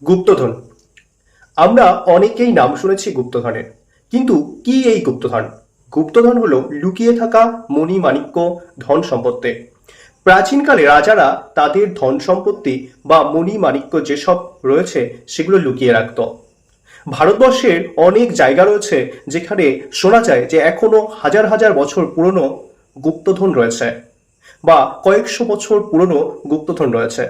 গুপ্তধন। আমরা অনেকেই নাম শুনেছি গুপ্তধনের, কিন্তু কি এই গুপ্তধন? গুপ্তধন হলো লুকিয়ে থাকা মণি মাণিক্য, ধন সম্পত্তি। প্রাচীনকালে রাজারা তাদের ধন সম্পত্তি বা মণি মাণিক্য যেসব রয়েছে সেগুলো লুকিয়ে রাখত। ভারতবর্ষের অনেক জায়গা রয়েছে যেখানে শোনা যায় যে এখনো হাজার হাজার বছর পুরনো গুপ্তধন রয়েছে, বা কয়েকশো বছর পুরনো গুপ্তধন রয়েছে।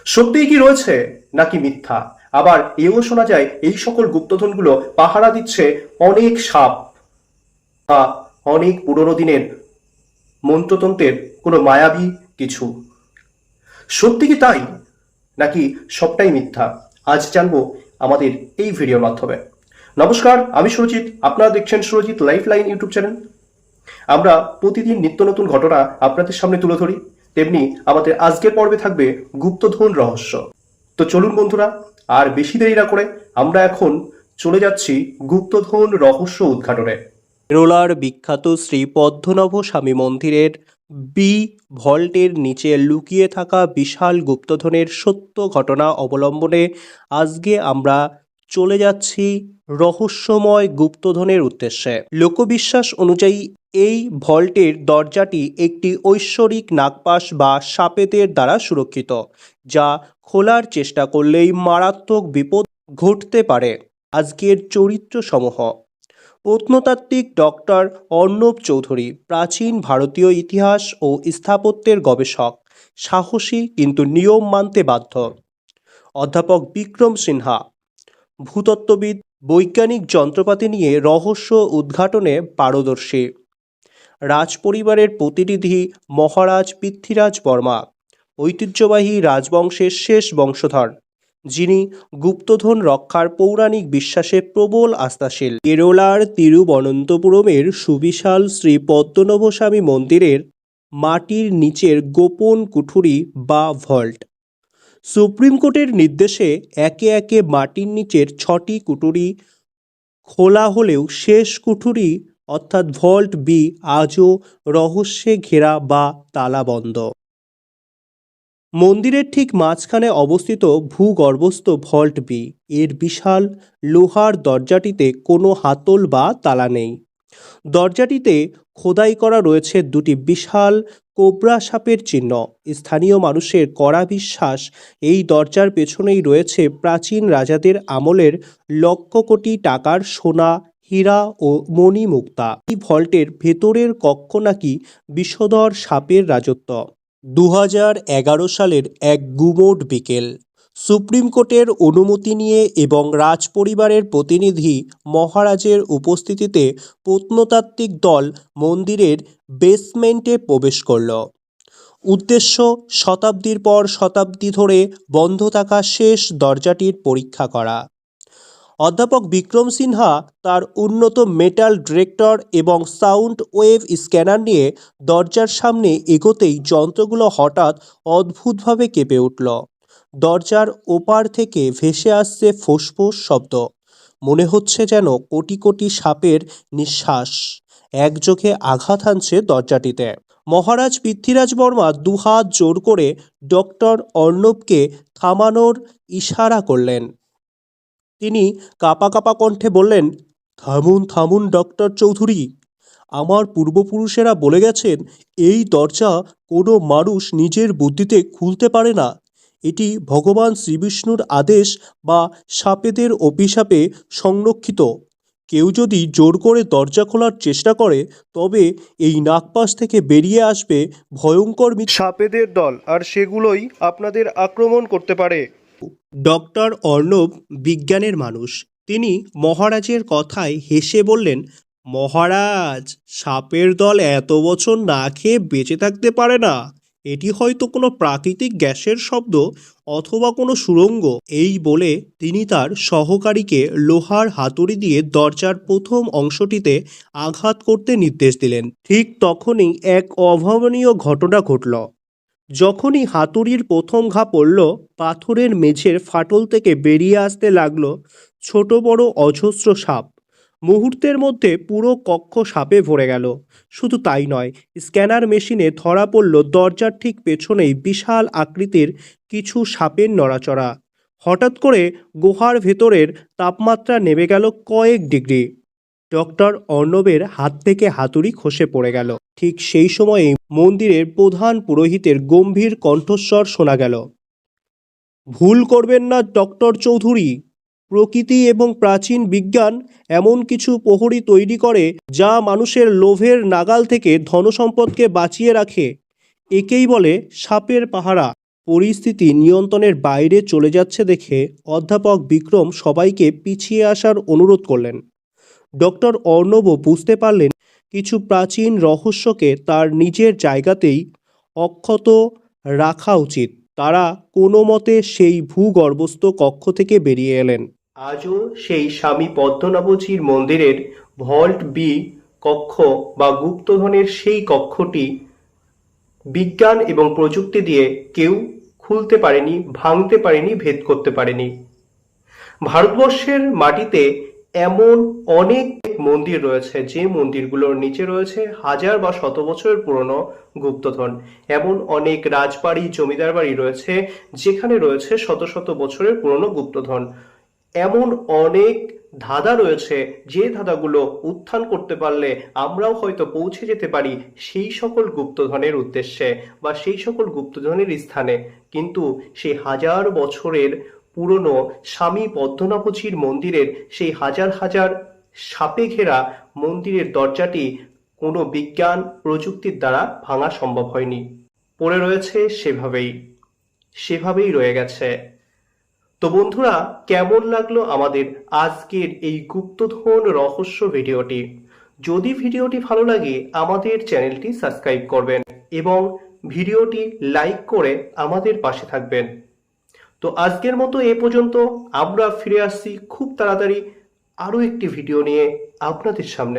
সত্যিই কি রয়েছে নাকি মিথ্যা? আবার এও শোনা যায় এই সকল গুপ্তধনগুলো পাহারা দিচ্ছে অনেক সাপ বা অনেক পুরনো দিনের মন্ত্রতন্ত্রের কোনো মায়াবী কিছু। সত্যি কি তাই, নাকি সবটাই মিথ্যা? আজ জানবো আমাদের এই ভিডিওর মাধ্যমে। নমস্কার, আমি সুরজিৎ, আপনারা দেখছেন Surajit life line YouTube channel. আমরা প্রতিদিন নিত্য নতুন ঘটনা আপনাদের সামনে তুলে ধরি, তেমনি আমাদের আজকের পর্বে থাকবে গুপ্তধন রহস্য। তো চলুন বন্ধুরা, আর বেশি দেরি না করে আমরা এখন চলে যাচ্ছি গুপ্তধন রহস্য উদ্ঘাটনে। কেরলার বিখ্যাত শ্রী পদ্মনাভ স্বামী মন্দিরের বি ভল্টের নিচে লুকিয়ে থাকা বিশাল গুপ্তধনের সত্য ঘটনা অবলম্বনে আজকে আমরা চলে যাচ্ছি রহস্যময় গুপ্তধনের উদ্দেশ্যে। লোকবিশ্বাস অনুযায়ী এই ভল্টের দরজাটি একটি ঐশ্বরিক নাগপাশ বা সাপেদের দ্বারা সুরক্ষিত, যা খোলার চেষ্টা করলেই মারাত্মক বিপদ ঘটতে পারে। আজকের চরিত্রসমূহ: প্রত্নতাত্ত্বিক ডক্টর অর্ণব চৌধুরী, প্রাচীন ভারতীয় ইতিহাস ও স্থাপত্যের গবেষক, সাহসী কিন্তু নিয়ম মানতে বাধ্য। অধ্যাপক বিক্রম সিনহা, ভূতত্ত্ববিদ, বৈজ্ঞানিক যন্ত্রপাতি নিয়ে রহস্য উদ্ঘাটনে পারদর্শী। রাজপরিবারের প্রতিনিধি মহারাজ পৃথ্বীরাজ বর্মা, ঐতিহ্যবাহী রাজবংশের শেষ বংশধর, যিনি গুপ্তধন রক্ষার পৌরাণিক বিশ্বাসে প্রবল আস্থাশীল। কেরলার তিরুবনন্তপুরমের সুবিশাল শ্রী পদ্মনাভস্বামী মন্দিরের মাটির নিচের গোপন কুঠুরি বা ভল্ট। সুপ্রিম কোর্টের নির্দেশে একে একে মাটির নিচের 6টি কুঠুরি খোলা হলেও শেষ কুঠুরি অর্থাৎ ভল্ট বি আজও রহস্যে ঘেরা বা তালাবন্ধ। মন্দিরের ঠিক মাঝখানে অবস্থিত ভূগর্ভস্থ ভল্ট বি এর বিশাল লোহার দরজাটিতে কোনো হাতল বা তালা নেই। দরজাটিতে খোদাই করা রয়েছে দুটি বিশাল কোবরা সাপের চিহ্ন। স্থানীয় মানুষের কড়া বিশ্বাস, এই দরজার পেছনেই রয়েছে প্রাচীন রাজাদের আমলের লক্ষ কোটি টাকার সোনা, হীরা ও মণিমুক্তা। এই ভল্টের ভেতরের কক্ষ নাকি বিষধর সাপের রাজত্ব। 2011 সালের এক গুমোট বিকেল, সুপ্রিম কোর্টের অনুমতি নিয়ে এবং রাজপরিবারের প্রতিনিধি মহারাজের উপস্থিতিতে প্রত্নতাত্ত্বিক দল মন্দিরের বেসমেন্টে প্রবেশ করল। উদ্দেশ্য শতাব্দীর পর শতাব্দী ধরে বন্ধ থাকা শেষ দরজাটির পরীক্ষা করা। অধ্যাপক বিক্রম সিনহা তার উন্নত মেটাল ডিটেক্টর এবং সাউন্ড ওয়েভ স্ক্যানার নিয়ে দরজার সামনে এগোতেই যন্ত্রগুলো হঠাৎ অদ্ভুতভাবে কেঁপে উঠল। দরজার ওপার থেকে ভেসে আসছে ফোঁস-ফোঁস শব্দ। মনে হচ্ছে যেন কোটি কোটি সাপের নিঃশ্বাস একযোগে আঘাত হানছে দরজাটিতে। মহারাজ পৃথ্বীরাজ বর্মা দুহাত জোর করে ডক্টর অর্ণবকে থামানোর ইশারা করলেন। তিনি কাঁপা কাঁপা কণ্ঠে বললেন, থামুন থামুন ডক্টর চৌধুরী, আমার পূর্বপুরুষেরা বলে গেছেন এই দরজা কোনো মানুষ নিজের বুদ্ধিতে খুলতে পারে না। এটি ভগবান শ্রীবিষ্ণুর আদেশ বা সাপেদের অভিশাপে সংরক্ষিত। কেউ যদি জোর করে দরজা খোলার চেষ্টা করে তবে এই নাগপাশ থেকে বেরিয়ে আসবে ভয়ঙ্কর সাপেদের দল, আর সেগুলোই আপনাদের আক্রমণ করতে পারে। ডক্টর অর্ণব বিজ্ঞানের মানুষ। তিনি মহারাজের কথায় হেসে বললেন, মহারাজ, সাপের দল এত বছর না খেয়ে বেঁচে থাকতে পারে না। এটি হয়তো কোনো প্রাকৃতিক গ্যাসের শব্দ অথবা কোনো সুড়ঙ্গ। এই বলে তিনি তার সহকারীকে লোহার হাতুড়ি দিয়ে দরজার প্রথম অংশটিতে আঘাত করতে নির্দেশ দিলেন। ঠিক তখনই এক অভাবনীয় ঘটনা ঘটল। যখনই হাতুড়ির প্রথম ঘা পড়ল, পাথরের মেঝের ফাটল থেকে বেরিয়ে আসতে লাগলো ছোট বড় অজস্র সাপ। মুহূর্তের মধ্যে পুরো কক্ষ সাপে ভরে গেল। শুধু তাই নয়, স্ক্যানার মেশিনে ধরা পড়ল দরজার ঠিক পেছনেই বিশাল আকৃতির কিছু সাপের নড়াচড়া। হঠাৎ করে গুহার ভেতরের তাপমাত্রা নেমে গেল কয়েক ডিগ্রি। ডক্টর অর্ণবের হাত থেকে হাতুড়ি খসে পড়ে গেল। ঠিক সেই সময়ে মন্দিরের প্রধান পুরোহিতের গম্ভীর কণ্ঠস্বর শোনা গেল, ভুল করবেন না ডক্টর চৌধুরী। প্রকৃতি এবং প্রাচীন বিজ্ঞান এমন কিছু প্রহরী তৈরি করে যা মানুষের লোভের নাগাল থেকে ধনসম্পদকে বাঁচিয়ে রাখে। একেই বলে সাপের পাহারা। পরিস্থিতি নিয়ন্ত্রণের বাইরে চলে যাচ্ছে দেখে অধ্যাপক বিক্রম সবাইকে পিছিয়ে আসার অনুরোধ করলেন। ডক্টর অর্ণবও বুঝতে পারলেন কিছু প্রাচীন রহস্যকে তার নিজের জায়গাতেই অক্ষত রাখা উচিত। তারা কোনো মতে সেই ভূগর্ভস্থ কক্ষ থেকে বেরিয়ে এলেন। আজও সেই স্বামী পদ্মনাভজির মন্দিরের ভল্ট বি কক্ষ বা গুপ্তধনের সেই কক্ষটি বিজ্ঞান এবং প্রযুক্তি দিয়ে কেউ খুলতে পারেনি, ভাঙতে পারেনি, ভেদ করতে পারেনি। ভারতবর্ষের মাটিতে এমন অনেক মন্দির রয়েছে যে মন্দিরগুলোর নিচে রয়েছে হাজার বা শত বছরের পুরনো গুপ্তধন। এমন অনেক রাজবাড়ি, জমিদার বাড়ি রয়েছে যেখানে রয়েছে শত শত বছরের পুরনো গুপ্তধন। এমন অনেক ধাঁধা রয়েছে যে ধাঁধাগুলো উত্থান করতে পারলে আমরাও হয়তো পৌঁছে যেতে পারি সেই সকল গুপ্তধনের উদ্দেশ্যে বা সেই সকল গুপ্তধনের স্থানে। কিন্তু সেই হাজার বছরের পুরনো স্বামী পদ্মনাভজির মন্দিরের সেই হাজার হাজার সাপে ঘেরা মন্দিরের দরজাটি কোনো বিজ্ঞান প্রযুক্তির দ্বারা ভাঙা সম্ভব হয়নি। পড়ে রয়েছে সেভাবেই রয়ে গেছে। তো বন্ধুরা, কেমন লাগলো আমাদের আজকের এই গুপ্তধন রহস্য ভিডিওটি? যদি ভিডিওটি ভালো লাগে আমাদের চ্যানেলটি সাবস্ক্রাইব করবেন এবং ভিডিওটি লাইক করে আমাদের পাশে থাকবেন। তো আজকের মতো এ পর্যন্ত। আমরা ফিরে আসছি খুব তাড়াতাড়ি আরো একটি ভিডিও নিয়ে আপনাদের সামনে।